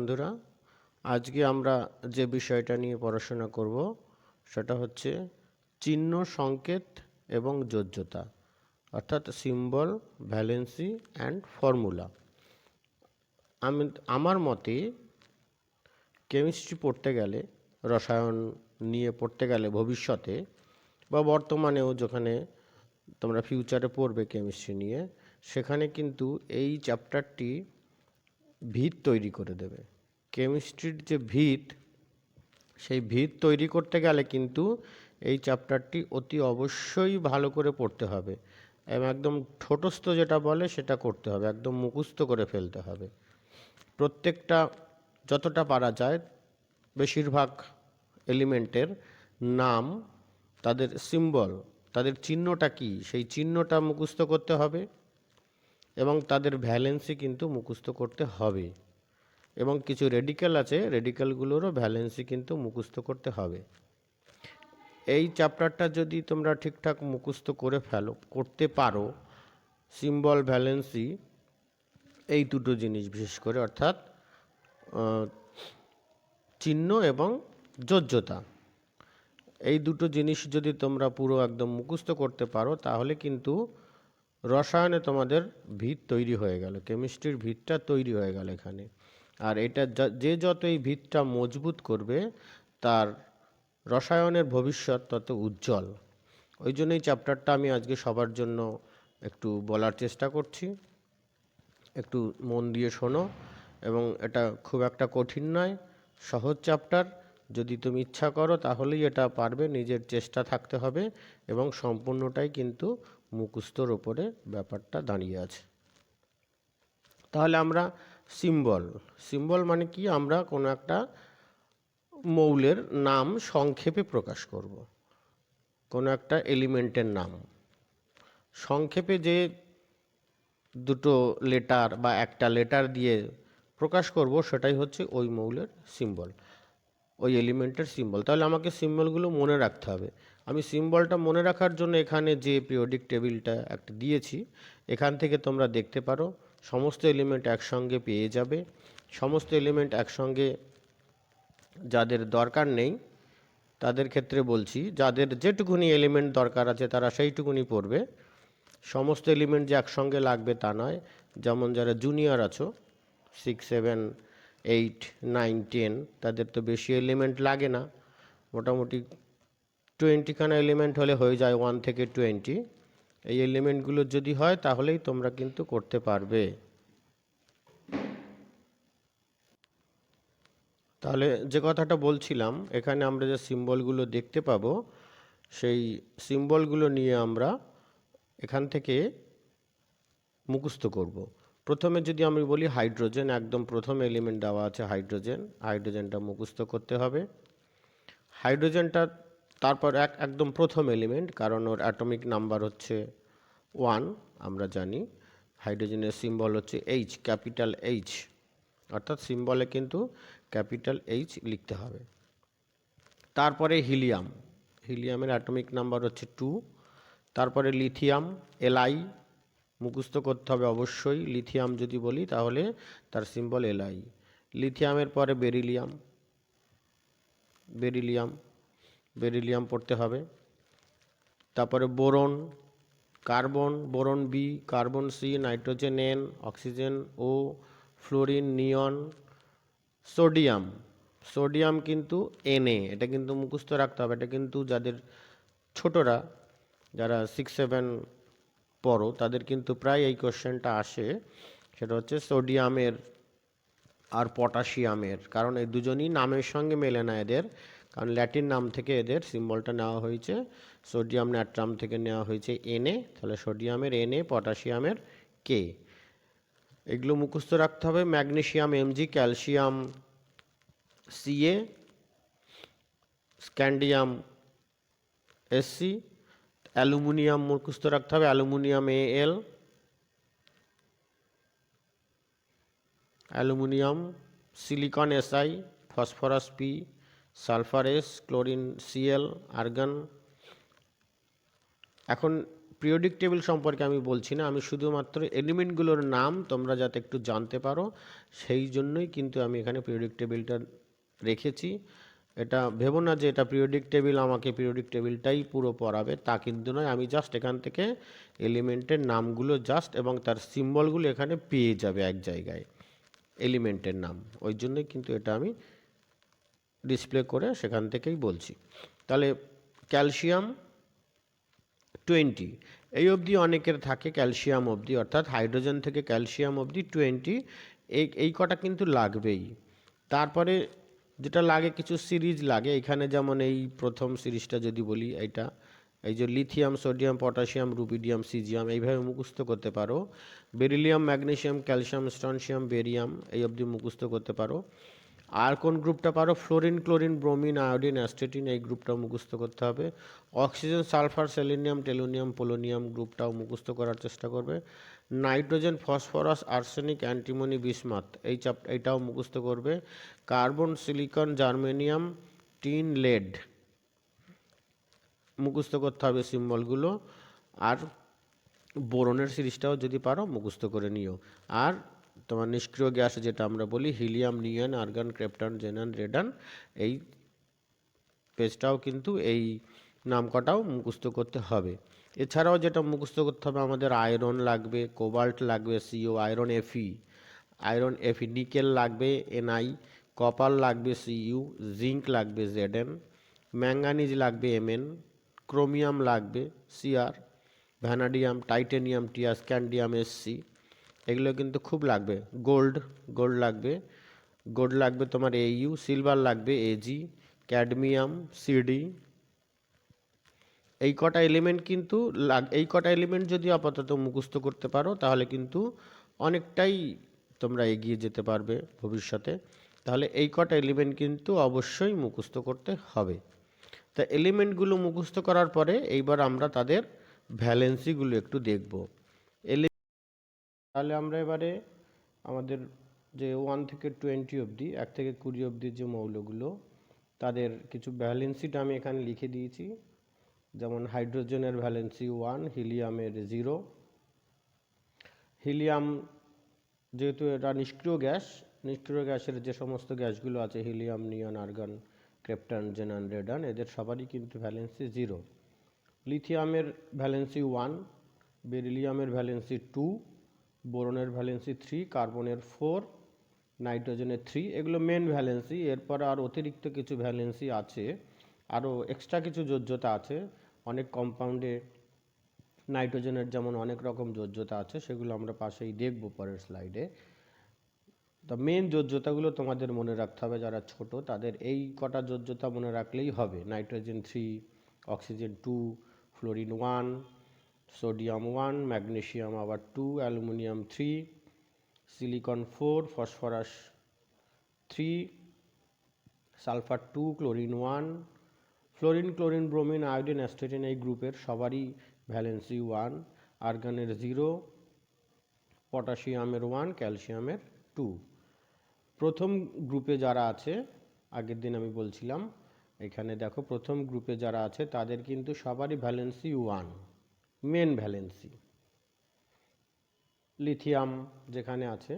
বন্ধুরা, আজকে আমরা যে বিষয়টা নিয়ে পড়াশোনা করব সেটা হচ্ছে চিহ্ন, সংকেত এবং যোজ্যতা, অর্থাৎ সিম্বল, ভ্যালেন্সি অ্যান্ড ফর্মুলা। আমার মতে কেমিস্ট্রি পড়তে গেলে, রসায়ন নিয়ে পড়তে গেলে ভবিষ্যতে বা বর্তমানেও যেখানে তোমরা ফিউচারে পড়বে কেমিস্ট্রি নিয়ে, সেখানে কিন্তু এই চ্যাপ্টারটি ভিত তৈরি করে দেবে। কেমিস্ট্রির যে ভিত, সেই ভিত তৈরি করতে গেলে কিন্তু এই চ্যাপ্টারটি অতি অবশ্যই ভালো করে পড়তে হবে এবং একদম ঠোঁটস্থ যেটা বলে সেটা করতে হবে, একদম মুখস্থ করে ফেলতে হবে। প্রত্যেকটা যতটা পারা যায় বেশিরভাগ এলিমেন্টের নাম, তাদের সিম্বল, তাদের চিহ্নটা কী সেই চিহ্নটা মুখস্থ করতে হবে এবং তাদের ভ্যালেন্সি কিন্তু মুখস্থ করতে হবে এবং কিছু রেডিক্যাল আছে, রেডিক্যালগুলোরও ভ্যালেন্সি কিন্তু মুখস্থ করতে হবে। এই চ্যাপ্টারটা যদি তোমরা ঠিকঠাক মুখস্থ করতে পারো, সিম্বল, ভ্যালেন্সি, এই দুটো জিনিস বিশেষ করে, অর্থাৎ চিহ্ন এবং যোজ্যতা, এই দুটো জিনিস যদি তোমরা পুরো একদম মুখস্থ করতে পারো তাহলে কিন্তু রসায়নে তোমাদের ভিত তৈরি হয়ে গেল, কেমিস্ট্রির ভিতটা তৈরি হয়ে গেল এখানে। আর এটা যে যত এই ভিতটা মজবুত করবে তার রসায়নের ভবিষ্যৎ তত উজ্জ্বল। ওই জন্যই চ্যাপ্টারটা আমি আজকে সবার জন্য একটু বলার চেষ্টা করছি, একটু মন দিয়ে শোনো। এবং এটা খুব একটা কঠিন নয়, সহজ চ্যাপ্টার। যদি তুমি ইচ্ছা করো তাহলেই এটা পারবে, নিজের চেষ্টা থাকতে হবে এবং সম্পূর্ণটাই কিন্তু মুখস্থর ওপরে ব্যাপারটা দাঁড়িয়ে আছে। তাহলে আমরা সিম্বল মানে কি? আমরা কোনো একটা মৌলের নাম সংক্ষেপে প্রকাশ করব, কোনো একটা এলিমেন্টের নাম সংক্ষেপে যে দুটো লেটার বা একটা লেটার দিয়ে প্রকাশ করব সেটাই হচ্ছে ওই মৌলের সিম্বল, ওই এলিমেন্টের সিম্বল। তাহলে আমাকে সিম্বলগুলো মনে রাখতে হবে। আমি সিম্বলটা মনে রাখার জন্য এখানে যে পিরিয়ডিক টেবিলটা একটা দিয়েছি, এখান থেকে তোমরা দেখতে পারো সমস্ত এলিমেন্ট একসঙ্গে পেয়ে যাবে। সমস্ত এলিমেন্ট একসঙ্গে যাদের দরকার নেই তাদের ক্ষেত্রে বলছি, যাদের যেটুকুনি এলিমেন্ট দরকার আছে তারা সেইটুকুনি পড়বে। সমস্ত এলিমেন্ট যে একসঙ্গে লাগবে তা নয়। যেমন যারা জুনিয়র আছো, 6, 7, 8, 9, 10, তাদের তো বেশি এলিমেন্ট লাগে না, মোটামুটি 20খানা এলিমেন্ট হলে হয়ে যায়, 1 থেকে 20। এই এলিমেন্টগুলো যদি হয় তাহলেই তোমরা কিন্তু করতে পারবে। তাহলে যে কথাটা বলছিলাম, এখানে আমরা যে সিম্বলগুলো দেখতে পাবো সেই সিম্বলগুলো নিয়ে আমরা এখান থেকে মুখস্থ করব। প্রথমে যদি আমি বলি হাইড্রোজেন, একদম প্রথম এলিমেন্ট দেওয়া আছে হাইড্রোজেনটা মুখস্থ করতে হবে। হাইড্রোজেনটা তারপর একদম প্রথম এলিমেন্ট, কারণ ওর অ্যাটমিক নাম্বার হচ্ছে 1, আমরা জানি। হাইড্রোজেনের সিম্বল হচ্ছে এইচ, ক্যাপিটাল এইচ, অর্থাৎ সিম্বলে কিন্তু ক্যাপিটাল এইচ লিখতে হবে। তারপরে হিলিয়ামের অ্যাটমিক নাম্বার হচ্ছে 2। তারপরে লিথিয়াম, Li, মুখস্থ করতে হবে অবশ্যই। লিথিয়াম যদি বলি তাহলে তার সিম্বল Li। লিথিয়ামের পরে বেরিলিয়াম পড়তে হবে। তারপরে boron, carbon, boron B, carbon C, nitrogen N, oxygen O, fluorine, neon, sodium কিন্তু Na, এটা কিন্তু মুখস্থ রাখতে হবে। এটা কিন্তু যাদের ছোটরা, যারা 6, 7 পড়ো তাদের কিন্তু প্রায় এই কোশ্চেনটা আসে, সেটা হচ্ছে সোডিয়ামের আর পটাশিয়ামের। কারণ এই দুজনই নামের সঙ্গে মেলে না এদের, কারণ ল্যাটিন নাম থেকে এদের সিম্বলটা নেওয়া হয়েছে। সোডিয়াম নাইট্রাম থেকে নেওয়া হয়েছে Na, তাহলে সোডিয়ামের Na, পটাশিয়ামের K। এগুলো মুখস্থ রাখতে হবে। Magnesium Mg, calcium Ca, scandium Sc, aluminium মুখস্থ রাখতে হবে, aluminium Al, aluminium, silicon Si, phosphorus P, sulphur S, chlorine Cl, argon. এখন পিরিয়ডিক টেবিল সম্পর্কে আমি বলছি না, আমি শুধুমাত্র এলিমেন্টগুলোর নাম তোমরা যাতে একটু জানতে পারো সেই জন্যই কিন্তু আমি এখানে পিরিয়ডিক টেবিলটা রেখেছি। এটা ভেবো না যে এটা পিরিয়ডিক টেবিল, আমাকে পিরিয়ডিক টেবিলটাই পুরো পড়াবে, তা কিন্তু নয়। আমি জাস্ট এখান থেকে এলিমেন্টের নামগুলো জাস্ট এবং তার সিম্বলগুলো এখানে পেয়ে যাবে এক জায়গায়, এলিমেন্টের নাম, ওই জন্যই কিন্তু এটা আমি ডিসপ্লে করে সেখান থেকেই বলছি। তাহলে ক্যালসিয়াম 20, এই অবধি অনেকের থাকে ক্যালসিয়াম অবধি, অর্থাৎ হাইড্রোজেন থেকে ক্যালসিয়াম অবধি 20, এই কটা কিন্তু লাগবেই। তারপরে যেটা লাগে কিছু সিরিজ লাগে এখানে, যেমন এই প্রথম সিরিজটা যদি বলি, এইটা এই যে lithium, sodium, potassium, rubidium, caesium, এইভাবে মুখস্থ করতে পারো। Beryllium, magnesium, calcium, strontium, barium, এই অবধি মুখস্থ করতে পারো। আর কোন গ্রুপটা পারো? Fluorine, chlorine, bromine, iodine, astatine, এই গ্রুপটাও মুখস্থ করতে হবে। Oxygen, sulphur, selenium, tellurium, polonium গ্রুপটাও মুখস্থ করার চেষ্টা করবে। Nitrogen, phosphorus, arsenic, antimony, bismuth, এইটাও মুখস্থ করবে। Carbon, silicon, germanium, tin, lead মুখস্থ করতে হবে সিম্বলগুলো। আর বোরনের সিরিজটাও যদি পারো মুখস্থ করে নিও। আর তোমার নিষ্ক্রিয় গ্যাস যেটা আমরা বলি, হিলিয়াম, নিয়ন, আর্গন, ক্রিপ্টন, জেনন, রেডন, এই পেজটাও কিন্তু এই নামকটাও মুখস্থ করতে হবে। এছাড়াও যেটা মুখস্থ করতে হবে, আমাদের আয়রন লাগবে, কোবাল্ট লাগবে, সিও, আয়রন এফি, নিকেল লাগবে, এনআই, কপার লাগবে, সিইউ, জিঙ্ক লাগবে, জেডএন, ম্যাঙ্গানিজ লাগবে, এমএন, ক্রোমিয়াম লাগবে, সিআর, ভ্যানাডিয়াম, টাইটেনিয়াম, টিয়া, স্ক্যান্ডিয়াম, এসসি, এগুলো কিন্তু খুব লাগবে। গোল্ড লাগবে তোমার এইউ, সিলভার লাগবে, এজি, ক্যাডমিয়াম, সিডি, এই কটা এলিমেন্ট কিন্তু এই কটা এলিমেন্ট যদি আপাতত মুখস্থ করতে পারো তাহলে কিন্তু অনেকটাই তোমরা এগিয়ে যেতে পারবে ভবিষ্যতে। তাহলে এই কটা এলিমেন্ট কিন্তু অবশ্যই মুখস্থ করতে হবে। তা এলিমেন্টগুলো মুখস্থ করার পরে এইবার আমরা তাদের ভ্যালেন্সিগুলো একটু দেখব। তাহলে আমরা এবারে আমাদের যে 1 থেকে 20 অবধি, 1 থেকে 20 অবধি যে মৌলগুলো, তাদের কিছু ভ্যালেন্সিটা আমি এখানে লিখে দিয়েছি। যেমন হাইড্রোজেনের ভ্যালেন্সি 1, হিলিয়ামের 0। হিলিয়াম যেহেতু এটা নিষ্ক্রিয় গ্যাসের যে সমস্ত গ্যাসগুলো আছে, হিলিয়াম, নিয়ন, আর্গন, ক্রিপ্টন, জেনন, রেডন, এদের সবারই কিন্তু ভ্যালেন্সি 0। লিথিয়ামের ভ্যালেন্সি 1, বেরিলিয়ামের ভ্যালেন্সি 2, বোরনের ভ্যালেন্সি 3, কার্বনের 4, নাইট্রোজেনের 3, এগুলো মেন ভ্যালেন্সি। এরপর আর অতিরিক্ত কিছু ভ্যালেন্সি আছে, আরও এক্সট্রা কিছু যোজ্যতা আছে। অনেক কম্পাউন্ডে নাইট্রোজেনের যেমন অনেক রকম যোজ্যতা আছে, সেগুলো আমরা পাশেই দেখব পরের স্লাইডে। তো মেন যোজ্যতাগুলো তোমাদের মনে রাখতে হবে, যারা ছোট তাদের এই কটা যোজ্যতা মনে রাখলেই হবে। Nitrogen 3, oxygen 2, fluorine 1, sodium 1, magnesium আবার 2, aluminium 3, silicon 4, phosphorus 3, sulphur 2, chlorine 1, fluorine, chlorine, bromine, iodine, astatine, এই গ্রুপের সবারই ভ্যালেন্সি 1, আর্গনের 0, পটাশিয়ামের 1, ক্যালসিয়ামের 2। প্রথম গ্রুপে যারা আছে, আগের দিন আমি বলছিলাম, এখানে দেখো প্রথম গ্রুপে যারা আছে তাদের কিন্তু সবারই ভ্যালেন্সি 1, মেন ভ্যালেন্সি। লিথিয়াম যেখানে আছে,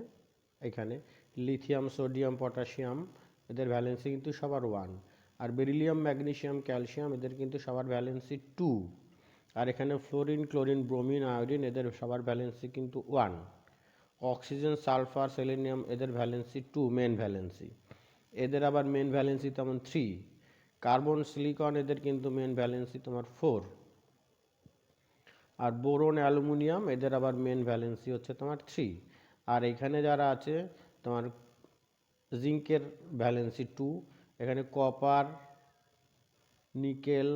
এখানে লিথিয়াম, সোডিয়াম, পটাশিয়াম, এদের ভ্যালেন্সি কিন্তু সবার 1। আর বেরিলিয়াম, ম্যাগনেসিয়াম, ক্যালসিয়াম, এদের কিন্তু সবার ভ্যালেন্সি 2। আর এখানে ফ্লোরিন, ক্লোরিন, ব্রোমিন, আয়োডিন, এদের সবার ভ্যালেন্সি কিন্তু 1। অক্সিজেন, সালফার, সেলেনিয়াম, এদের ভ্যালেন্সি 2, মেন ভ্যালেন্সি। এদের আবার মেন ভ্যালেন্সি তেমন 3। কার্বন, সিলিকন, এদের কিন্তু মেন ভ্যালেন্সি তোমার 4। আর বোরন, অ্যালুমিনিয়াম, এদের আবার মেন ভ্যালেন্সি হচ্ছে তোমার 3। আর এখানে যারা আছে তোমার জিঙ্কের ভ্যালেন্সি 2। এখানে copper, nickel,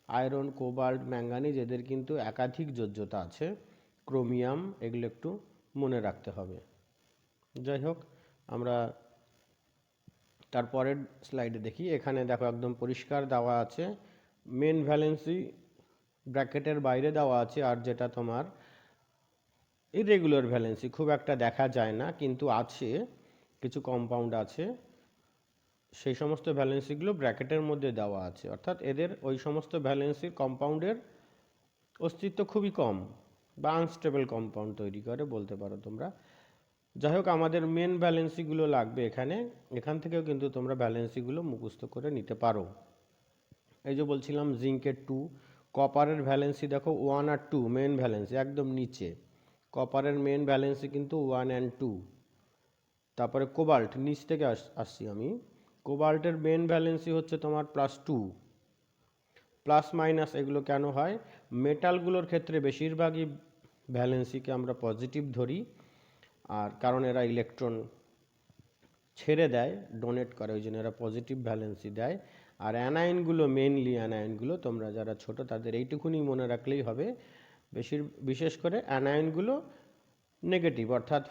iron, cobalt, manganese, এদের কিন্তু একাধিক যোজ্যতা আছে। ক্রোমিয়াম, এগুলো একটু মনে রাখতে হবে। যাই হোক, আমরা তারপরের স্লাইডে দেখি। এখানে দেখো একদম পরিষ্কার দেওয়া আছে মেন ভ্যালেন্সি, ব্র্যাকেটের বাইরে দেওয়া আছে। আর যেটা তোমার ইরেগুলার ভ্যালেন্সি, খুব একটা দেখা যায় না কিন্তু আছে, কিছু কম্পাউন্ড আছে, সেই সমস্ত ভ্যালেন্সিগুলো ব্র্যাকেটের মধ্যে দেওয়া আছে। অর্থাৎ এদের ওই সমস্ত ভ্যালেন্সির কম্পাউন্ডের অস্তিত্ব খুবই কম বা আনস্টেবল কম্পাউন্ড তৈরি করে বলতে পারো তোমরা। যাই হোক, আমাদের মেন ভ্যালেন্সিগুলো লাগবে এখানে, এখান থেকেও কিন্তু তোমরা ভ্যালেন্সিগুলো মুখস্থ করে নিতে পারো। এই যে বলছিলাম জিঙ্কের 2, কপারের ভ্যালেন্সি দেখো 1 আর 2 মেন ভ্যালেন্সি একদম নিচে, কপারের মেন ভ্যালেন্সি কিন্তু 1 অ্যান্ড 2। তারপরে কোবাল্ট, নিচ থেকে আসছি আমি, কোবাল্টের মেন ভ্যালেন্সি হচ্ছে তোমার +2। প্লাস মাইনাস এগুলো কেন হয়? মেটালগুলোর ক্ষেত্রে বেশিরভাগই ভ্যালেন্সিকে আমরা পজিটিভ ধরি, আর কারণ এরা ইলেকট্রন ছেড়ে দেয়, ডোনেট করে, ওই জন্য এরা পজিটিভ ভ্যালেন্সি দেয়। আর অ্যানাইনগুলো, মেনলি অ্যানাইনগুলো তোমরা যারা ছোট তাদের এইটুকুনি মনে রাখলেই হবে, বিশেষ করে অ্যানাইনগুলো নেগেটিভ, অর্থাৎ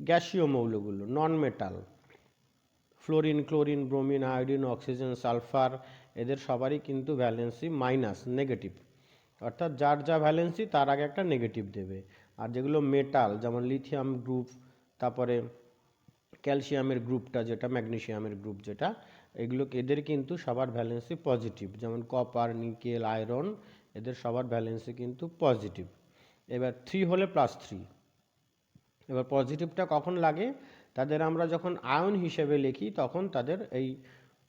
গ্যাসীয় মৌলগুলো, নন metal, fluorine, chlorine, bromine, iodine, oxygen, sulphur, এদের সবারই কিন্তু ভ্যালেন্সি মাইনাস, নেগেটিভ, অর্থাৎ যার যা ভ্যালেন্সি তার আগে একটা নেগেটিভ দেবে। আর যেগুলো মেটাল, যেমন লিথিয়াম গ্রুপ, তারপরে ক্যালসিয়ামের গ্রুপটা যেটা, ম্যাগনেসিয়ামের গ্রুপ যেটা, এদের কিন্তু সবার ভ্যালেন্সি পজিটিভ, যেমন কপার, নিকেল, আয়রন, এদের সবার ভ্যালেন্সি কিন্তু পজিটিভ। এবার 3 হলে +3। এবার পজিটিভটা কখন লাগে? তাদের আমরা যখন আয়ন হিসেবে লিখি তখন তাদের এই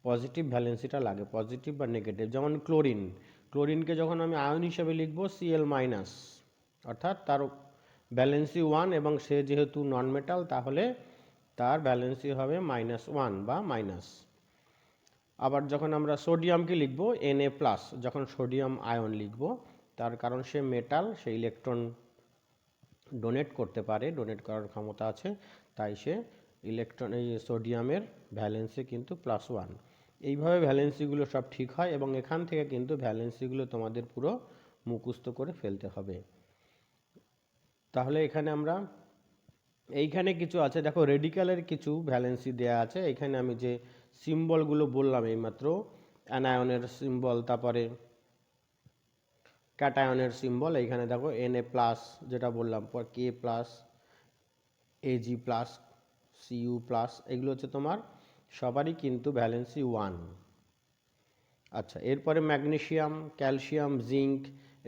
পজিটিভ ভ্যালেন্সিটা লাগে, পজিটিভ বা নেগেটিভ। যেমন ক্লোরিন, ক্লোরিনকে যখন আমি আয়ন হিসেবে লিখব Cl-, অর্থাৎ তার ভ্যালেন্সি 1 এবং সে যেহেতু নন মেটাল তাহলে তার ভ্যালেন্সি হবে -1 বা মাইনাস। আবার যখন আমরা সোডিয়ামকে লিখব Na+, যখন সোডিয়াম আয়ন লিখব, তার কারণ সে মেটাল, সে ইলেকট্রন ডোনেট করতে পারে, ডোনেট করার ক্ষমতা আছে, তাই সে ইলেকট্রন, এই সোডিয়ামের ভ্যালেন্সি কিন্তু +1। এইভাবে ভ্যালেন্সিগুলো সব ঠিক হয় এবং এখান থেকে কিন্তু ভ্যালেন্সিগুলো তোমাদের পুরো মুখস্থ করে ফেলতে হবে। তাহলে এখানে আমরা, এইখানে কিছু আছে দেখো, রেডিক্যালের কিছু ভ্যালেন্সি দেয়া আছে। এখানে আমি যে সিম্বলগুলো বললাম এইমাত্র, অ্যানায়নের সিম্বল, তারপরে ক্যাটায়নের সিম্বল, এইখানে দেখো Na+, যেটা বললাম, পর K+, Ag+, Cu+, এগুলো হচ্ছে তোমার সবারই কিন্তু ভ্যালেন্সি 1। আচ্ছা, এরপরে ম্যাগনেসিয়াম, ক্যালসিয়াম, জিঙ্ক,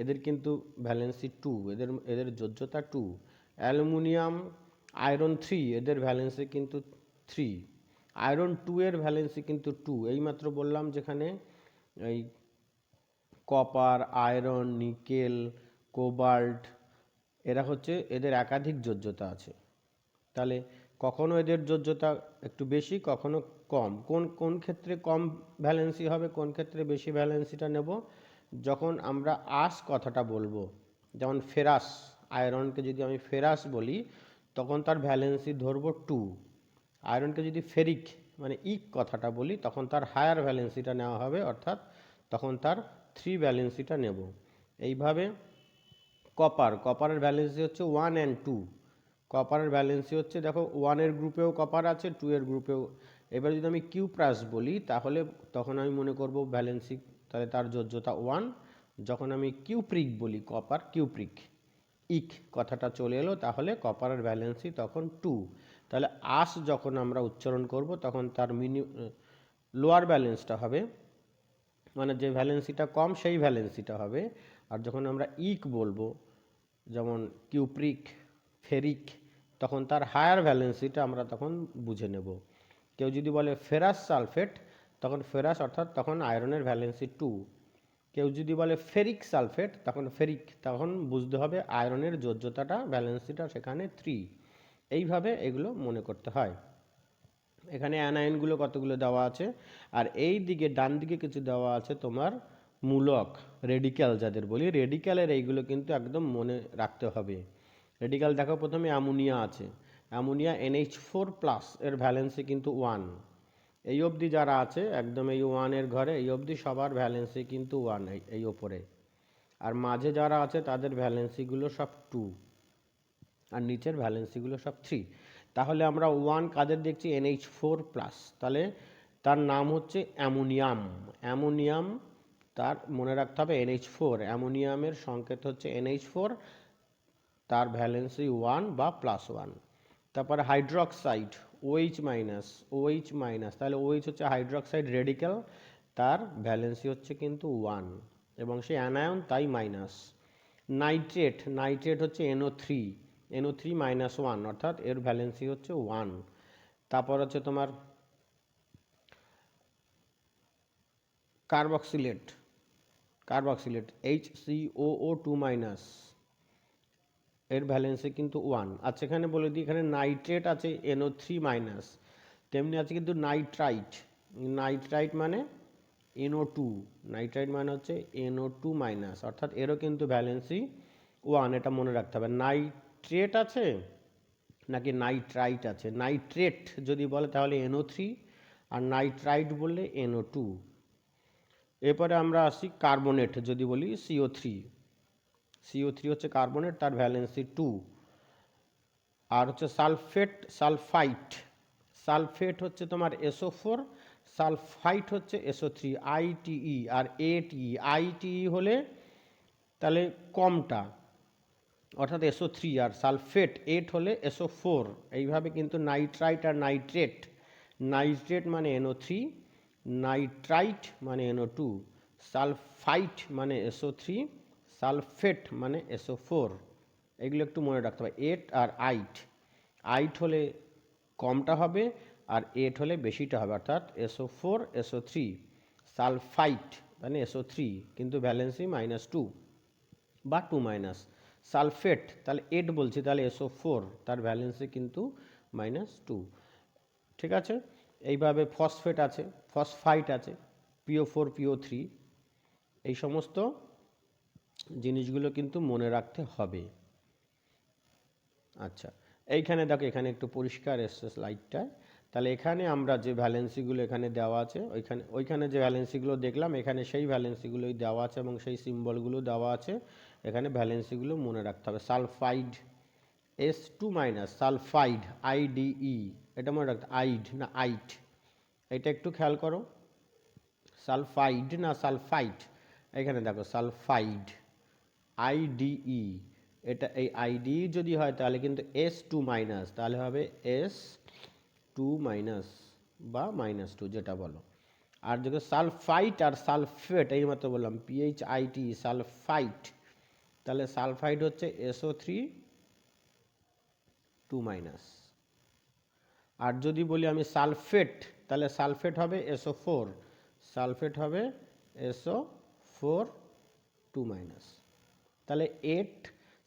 এদের কিন্তু ভ্যালেন্সি 2, এদের এদের যোজ্যতা 2। অ্যালুমিনিয়াম, আয়রন 3, এদের ভ্যালেন্সি কিন্তু 3। আয়রন 2 এর ভ্যালেন্সি কিন্তু 2। এইমাত্র বললাম যেখানে এই কপার, আয়রন, নিকেল, কোবাল্ট, এরা হচ্ছে, এদের একাধিক যোজ্যতা আছে। তাহলে কখনো এদের যোজ্যতা একটু বেশি, কখনো কম। কোন কোন ক্ষেত্রে কম ভ্যালেন্সি হবে, কোন ক্ষেত্রে বেশি ভ্যালেন্সিটা নেব? যখন আমরা আস কথাটা বলবো, যেমন ফেরাস, আয়রনকে যদি আমি ফেরাস বলি তখন তার ভ্যালেন্সি ধরবো 2। আয়রনকে যদি ফেরিক মানে ইক কথাটা বলি তখন তার হায়ার ভ্যালেন্সিটা নেওয়া হবে, অর্থাৎ তখন তার 3 ভ্যালেন্সিটা নেব। এইভাবে কপারের ভ্যালেন্সি হচ্ছে 1 অ্যান্ড 2। কপারের ভ্যালেন্সি হচ্ছে, দেখো 1 এর গ্রুপেও কপার আছে, 2 এর গ্রুপেও। এবার যদি আমি কিউপ্রাস বলি তাহলে তখন আমি মনে করব ভ্যালেন্সি, তাহলে তার যোজ্যতা 1। যখন আমি কিউপ্রিক বলি, কপার কিউপ্রিক, ইক কথাটা চলে এলো, তাহলে কপারের ভ্যালেন্সি তখন 2। তাহলে আস যখন আমরা উচ্চারণ করব তখন তার লোয়ার ব্যালেন্সটা হবে, মানে যে ভ্যালেন্সিটা কম সেই ভ্যালেন্সিটা হবে। আর যখন আমরা ইক বলবো, যেমন কিউপ্রিক, ফেরিক, তখন তার হায়ার ভ্যালেন্সিটা আমরা তখন বুঝে নেব। কেউ যদি বলে ফেরাস সালফেট, তখন ফেরাস অর্থাৎ তখন আয়রনের ভ্যালেন্সি 2। কেউ যদি বলে ফেরিক সালফেট, তখন ফেরিক, তখন বুঝতে হবে আয়রনের যোজ্যতাটা, ভ্যালেন্সিটা সেখানে 3। এইভাবে এগুলো মনে করতে হয়। এখানে অ্যানায়নগুলো কতগুলো দেওয়া আছে, আর এই দিকে ডান দিকে কিছু দেওয়া আছে তোমার মূলক, রেডিক্যাল যাদের বলি, রেডিক্যালের এইগুলো কিন্তু একদম মনে রাখতে হবে। রেডিক্যাল দেখো, প্রথমে অ্যামোনিয়া আছে, অ্যামোনিয়া NH4+, এর ভ্যালেন্সি কিন্তু 1। এই অবধি যারা আছে একদম এই 1 এর ঘরে, এই অবধি সবার ভ্যালেন্সি কিন্তু 1, এই ওপরে। আর মাঝে যারা আছে তাদের ভ্যালেন্সিগুলো সব 2, আর নিচের ভ্যালেন্সিগুলো সব 3। তাহলে আমরা 1 কাদের দেখছি? NH4+, তাহলে তার নাম হচ্ছে অ্যামোনিয়াম। অ্যামোনিয়াম, তার মনে রাখতে হবে NH4, অ্যামোনিয়ামের সংকেত হচ্ছে NH4, তার ভ্যালেন্সি 1 বা +1। তারপরে হাইড্রক্সাইড, OH-, তাহলে OH হচ্ছে হাইড্রক্সাইড রেডিক্যাল, তার ভ্যালেন্সি হচ্ছে কিন্তু 1 এবং সে অ্যানায়ন, তাই মাইনাস। নাইট্রেট, নাইট্রেট হচ্ছে NO3, NO3-1 অর্থাৎ এর ভ্যালেন্সি হচ্ছে 1। তারপর হচ্ছে তোমার কার্বক্সিলেট, কার্বক্সিলেট HCOO2-, এর ভ্যালেন্সি কিন্তু 1। আচ্ছা এখানে বলে দিই, এখানে নাইট্রেট আছে NO3-, তেমনি আছে কিন্তু নাইট্রাইট, নাইট্রাইট মানে NO2, নাইট্রাইট মানে হচ্ছে NO2-, অর্থাৎ এরও কিন্তু ভ্যালেন্সি 1, এটা মনে রাখতে হবে। নাইট্রেট আছে নাকি নাইট্রাইট আছে, নাইট্রেট যদি বলে তাহলে NO3, আর নাইট্রাইট বললে NO2। এরপরে আমরা আসি কার্বনেট, যদি বলি CO3, CO3 হচ্ছে কার্বনেট, তার ভ্যালেন্সি 2। আর হচ্ছে সালফেট, সালফাইট, সালফেট হচ্ছে তোমার SO4, সালফাইট হচ্ছে SO3, ITE আর ATE, ITE হলে তাহলে কমটা অর্থাৎ SO3, আর সালফেট 8 হলে SO4। এইভাবে কিন্তু নাইট্রাইট আর নাইট্রেট, নাইট্রেট মানে NO3, নাইট্রাইট মানে NO2, সালফাইট মানে SO3, সালফেট মানে SO4। এগুলো একটু মনে রাখতে হবে। 8 আর 8, 8 হলে কমটা হবে আর 8 হলে বেশিটা হবে, অর্থাৎ SO4 SO3, সালফাইট মানে SO3 কিন্তু ভ্যালেন্সি -2 বা 2-। সালফেট তাহলে 8 বলছি, তাহলে SO4 তার ভ্যালেন্সি কিন্তু -2। ঠিক আছে, এইভাবে ফসফেট আছে, ফসফাইট আছে, PO4 PO3, এই সমস্ত জিনিসগুলো কিন্তু মনে রাখতে হবে। আচ্ছা এইখানে দেখো, এখানে একটু পরিষ্কার এসছে স্লাইডটায়। তাহলে এখানে আমরা যে ভ্যালেন্সিগুলো এখানে দেওয়া আছে, ওইখানে যে ভ্যালেন্সিগুলো দেখলাম এখানে সেই ভ্যালেন্সিগুলোই দেওয়া আছে এবং সেই সিম্বলগুলো দেওয়া আছে। এখানে ভ্যালেন্সিগুলো মনে রাখতে হবে। সালফাইড S2-, সালফাইড IDE, এটা মনে রাখতে, আইড না আইট, এটা একটু খেয়াল করো। সালফাইড না সালফাইট, এখানে দেখো সালফাইড IDE, এটা এই IDE যদি হয় তাহলে কিন্তু S2-, তাহলে হবে S2- বা -2 যেটা বলো। আর যদি সালফাইট আর সালফেট, এই মতো বললাম PHIT, সালফাইট, তাহলে সালফাইড হচ্ছে SO3-2-। আর যদি বলি আমি সালফেট, তাহলে সালফেট হবে SO4, সালফেট হবে SO4-2-। তাহলে 8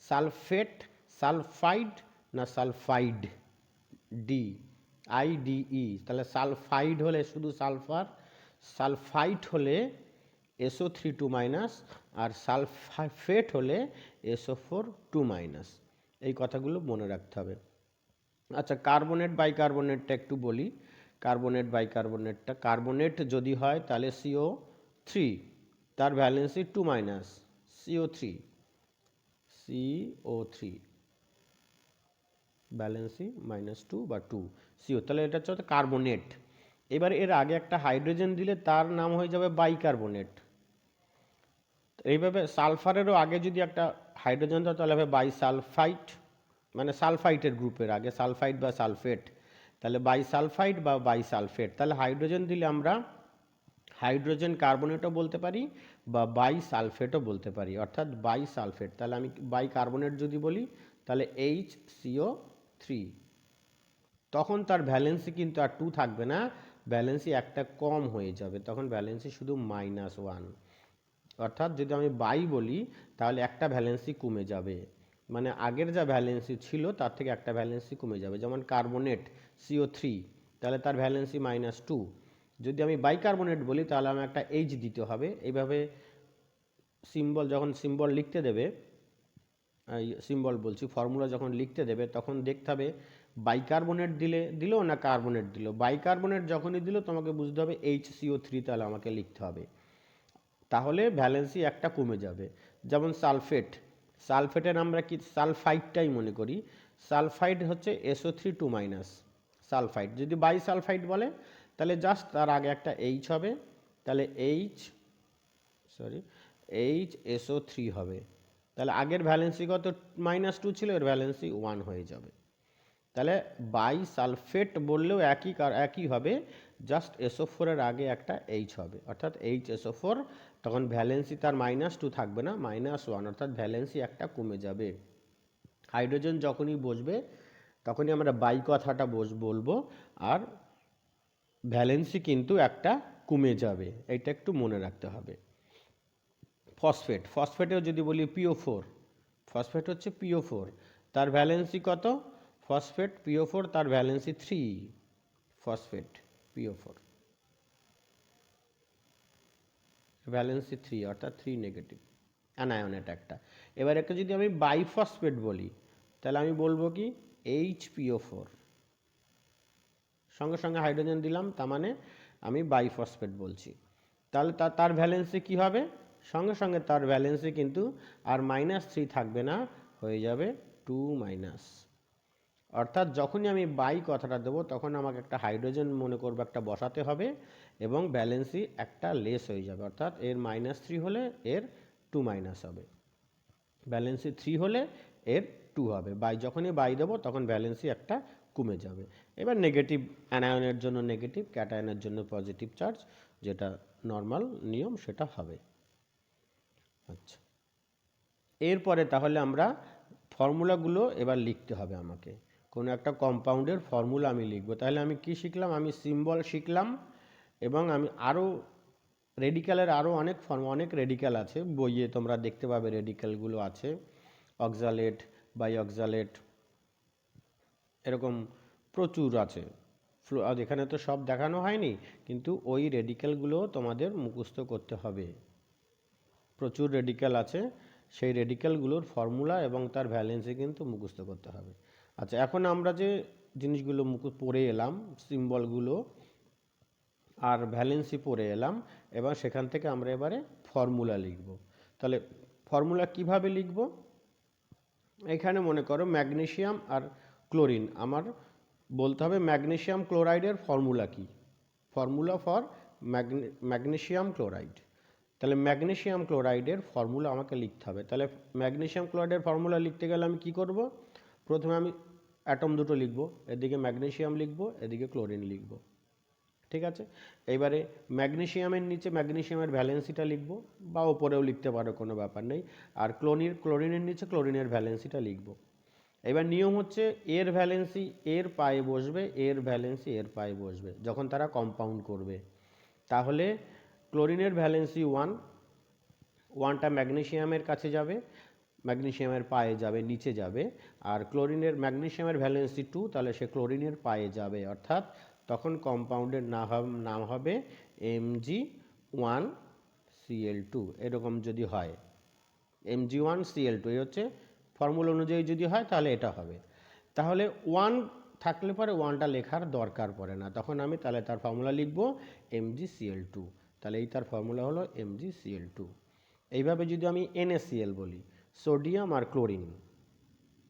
সালফেট, সালফাইড না সালফাইড, IDE, তাহলে সালফাইড হলে শুধু সালফার, সালফাইট হলে SO3-2-, আর সালফেট হলে SO4-2-। এই কথাগুলো মনে রাখতে হবে। আচ্ছা কার্বনেট বাইকার্বনেটটা একটু বলি। কার্বনেট বাইকার্বনেটটা, কার্বনেট যদি হয় তাহলে CO3, তার ভ্যালেন্সি 2-, CO3 ভ্যালেন্সি -2 বা 2 CO, তাহলে এটা হচ্ছে কার্বনেট। এবার এর আগে একটা হাইড্রোজেন দিলে তার নাম হয়ে যাবে বাইকার্বনেট। এইভাবে সালফারেরও আগে যদি একটা হাইড্রোজেন দাও তাহলে হবে বাইসালফাইট, মানে সালফাইটের গ্রুপের আগে সালফাইট বা সালফেট, তাহলে বাইসালফাইট বা বাইসালফেট। তাহলে হাইড্রোজেন দিলে আমরা হাইড্রোজেন কার্বনেটও বলতে পারি বা বাইসালফেটও বলতে পারি, অর্থাৎ বাইসালফেট। তাহলে আমি বাইকার্বনেট যদি বলি তাহলে HCO3, তখন তার ভ্যালেন্সি কিন্তু আর 2 থাকবে না, ভ্যালেন্সি একটা কম হয়ে যাবে, তখন ভ্যালেন্সি শুধু -1। অর্থাৎ যদি আমি বাই বলি তাহলে একটা ভ্যালেন্সি কমে যাবে, মানে আগের যা ভ্যালেন্সি ছিল তার থেকে একটা ভ্যালেন্সি কমে যাবে। যেমন কার্বনেট CO3, তাহলে তার ভ্যালেন্সি -2। যদি আমি বাইকার্বনেট বলি তাহলে আমার একটা H দিতে হবে। এইভাবে সিম্বল, যখন সিম্বল লিখতে দেবে, সিম্বল বলছি ফর্মুলা যখন লিখতে দেবে তখন দেখতে হবে বাইকার্বনেট দিল না কার্বনেট দিল। বাইকার্বনেট যখনই দিল তোমাকে বুঝতে হবে HCO3 তাহলে আমাকে লিখতে হবে, তাহলে ভ্যালেন্সি একটা কমে যাবে। যেমন সালফেট, সালফেটের আমরা কি সালফাইডটাই মনে করি, সালফাইড হচ্ছে SO3-2-। সালফাইড যদি বাইসালফাইড বলে তাহলে জাস্ট তার আগে একটা H হবে, তাহলে HSO3 হবে। তাহলে আগের ভ্যালেন্সি কত -2 ছিল, এর ভ্যালেন্সি 1 হয়ে যাবে। তাহলে বাইসালফেট বললেও একই হবে, জাস্ট SO4 এর আগে একটা H হবে, অর্থাৎ HSO4, তখন ভ্যালেন্সি তার -2 থাকবে না, -1, অর্থাৎ ভ্যালেন্সি একটা কমে যাবে। হাইড্রোজেন যখনই বসবে তখনই আমরা বাই কথাটা বলবো, আর ভ্যালেন্সি কিন্তু একটা কমে যাবে, এটা একটু মনে রাখতে হবে। ফসফেটেও যদি বলি PO4, ফসফেট হচ্ছে PO4, তার ভ্যালেন্সি কত? ফসফেট PO4 তার ভ্যালেন্সি 3, ফসফেট PO4 ভ্যালেন্সি 3, অর্থাৎ 3 নেগেটিভ অ্যানায়ন এটা একটা। এবার একটা যদি আমি বাইফসফেট বলি তাহলে আমি বলবো কি HPO4, সঙ্গে সঙ্গে হাইড্রোজেন দিলাম, তার মানে আমি বাইফসফেট বলছি। তাহলে তার ভ্যালেন্সি কি হবে? সঙ্গে সঙ্গে তার ভ্যালেন্সি কিন্তু আর -3 থাকবে না, হয়ে যাবে 2-, অর্থাৎ যখনই আমি বাই কথাটা দেবো তখন আমাকে একটা হাইড্রোজেন মনে করবো একটা বসাতে হবে এবং ব্যালেন্সি একটা লেস হয়ে যাবে, অর্থাৎ এর -3 হলে এর 2- হবে, ব্যালেন্সি 3 হলে এর 2 হবে। যখনই বাই দেবো তখন ব্যালেন্সি একটা কমে যাবে। এবার নেগেটিভ অ্যানায়নের জন্য নেগেটিভ, ক্যাটায়নের জন্য পজিটিভ চার্জ, যেটা নর্মাল নিয়ম সেটা হবে। আচ্ছা, এরপরে তাহলে আমরা ফর্মুলাগুলো এবার লিখতে হবে আমাকে। কোনো একটা কম্পাউন্ডের ফর্মুলা আমি লিখবো। তাহলে আমি কি শিখলাম? আমি সিম্বল শিখলাম, এবং আমি আরও রেডিক্যালের আরও অনেক রেডিক্যাল আছে, বইয়ে তোমরা দেখতে পাবে রেডিক্যালগুলো আছে, অক্সালেট, বাইঅক্সালেট, এরকম প্রচুর আছে। আর এখানে তো সব দেখানো হয়নি, কিন্তু ওই রেডিক্যালগুলো তোমাদের মুখস্থ করতে হবে। প্রচুর রেডিক্যাল আছে, সেই রেডিক্যালগুলোর ফর্মুলা এবং তার ভ্যালেন্সি কিন্তু মুখস্থ করতে হবে। আচ্ছা, এখন আমরা যে জিনিসগুলো পড়ে এলাম, সিম্বলগুলো আর ভ্যালেন্সি পড়ে এলাম, এবার সেখান থেকে আমরা এবারে ফর্মুলা লিখব। তাহলে ফর্মুলা কিভাবে লিখব? এখানে মনে করো ম্যাগনেসিয়াম আর ক্লোরিন, আমার বলতে হবে ম্যাগনেসিয়াম ক্লোরাইডের ফর্মুলা কি, ফর্মুলা ফর ম্যাগনেসিয়াম ক্লোরাইড। তাহলে ম্যাগনেসিয়াম ক্লোরাইডের ফর্মুলা আমাকে লিখতে হবে। তাহলে ম্যাগনেসিয়াম ক্লোরাইডের ফর্মুলা লিখতে গেলে আমি কি করব? প্রথমে আমি অ্যাটম দুটো লিখব, এদিকে ম্যাগনেসিয়াম লিখব, এদিকে ক্লোরিন লিখব, ঠিক আছে? এইবারে ম্যাগনেসিয়ামের নিচে ম্যাগনেসিয়ামের ভ্যালেন্সিটা লিখব, বা ওপরেও লিখতে পারো, কোনো ব্যাপার নেই। আর ক্লোরিনের নিচে ক্লোরিনের ভ্যালেন্সিটা লিখব। এবার নিয়ম হচ্ছে এর ভ্যালেন্সি এর পায়ে বসবে, এর ভ্যালেন্সি এর পায়ে বসবে যখন তারা কম্পাউন্ড করবে। তাহলে ক্লোরিনের ভ্যালেন্সি 1, 1টা ম্যাগনেসিয়ামের কাছে যাবে, ম্যাগনেসিয়ামের পায়ে যাবে, নিচে যাবে। আর ম্যাগনেসিয়ামের ভ্যালেন্সি 2, তাহলে সে ক্লোরিনের পায়ে যাবে, অর্থাৎ তখন কম্পাউন্ডের নাম হবে Mg1Cl2, এরকম যদি হয় Mg1Cl2, এই হচ্ছে ফর্মুলা অনুযায়ী যদি হয় তাহলে এটা হবে। তাহলে 1 থাকলে পরে 1টা লেখার দরকার পড়ে না, তখন আমি তাহলে তার ফর্মুলা লিখব Mgcl2, তাহলে এই তার ফর্মুলা হলো Mgcl2। এইভাবে যদি আমি NaCl বলি, সোডিয়াম আর ক্লোরিন,